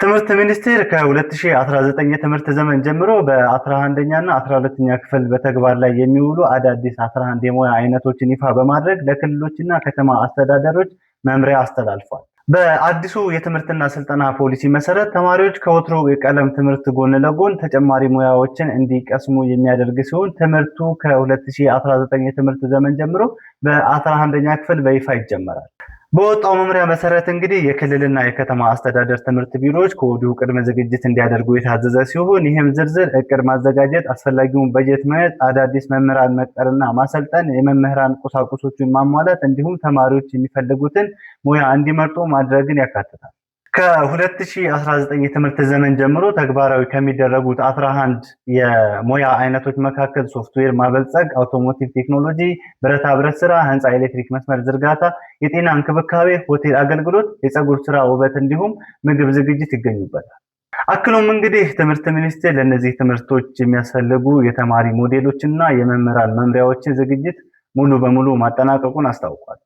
ትምህርት ሚኒስቴር ከ2019 የትምህርት ዘመን ጀምሮ በ11ኛ እና 12ኛ ክፍል በተግባር ላይ የሚውሉ አዳዲስ 11 የሙያ አይነቶችን ይፋ በማድረግ ለክልሎችና ከተማ አስተዳደሮች መምሪያ አስተላልፏል። በአዲሱ የትምህርትና ስልጠና ፖሊሲ መሰረት ተማሪዎች ከወትሮ የቀለም ትምህርት ጎን ለጎን ተጨማሪ ሙያዎችን እንዲቀስሙ የሚያደርግ ሲሆን ትምህርቱ ከ2019 የትምህርት ዘመን ጀምሮ በ11ኛ ክፍል በይፋ ይጀመራል። በወጣው መምሪያ መሰረት እንግዲህ የክልልና የከተማ አስተዳደር ትምህርት ቢሮዎች ከወዲሁ ቅድመ ዝግጅት እንዲያደርጉ የታዘዘ ሲሆን ይህም ዝርዝር እቅድ ማዘጋጀት፣ አስፈላጊውን በጀት መያዝ፣ አዳዲስ መምህራን መቅጠርና ማሰልጠን፣ የመምህራን ቁሳቁሶችን ማሟላት እንዲሁም ተማሪዎች የሚፈልጉትን ሙያ እንዲመርጡ ማድረግን ያካትታል። ከ2019 የትምህርት ዘመን ጀምሮ ተግባራዊ ከሚደረጉት 11 የሙያ አይነቶች መካከል ሶፍትዌር ማበልጸግ፣ አውቶሞቲቭ ቴክኖሎጂ፣ ብረታ ብረት ስራ፣ ህንፃ ኤሌክትሪክ መስመር ዝርጋታ፣ የጤና እንክብካቤ፣ ሆቴል አገልግሎት፣ የፀጉር ስራ ውበት እንዲሁም ምግብ ዝግጅት ይገኙበታል። አክሎም እንግዲህ ትምህርት ሚኒስቴር ለእነዚህ ትምህርቶች የሚያስፈልጉ የተማሪ ሞዴሎችና የመምህራን መምሪያዎችን ዝግጅት ሙሉ በሙሉ ማጠናቀቁን አስታውቋል።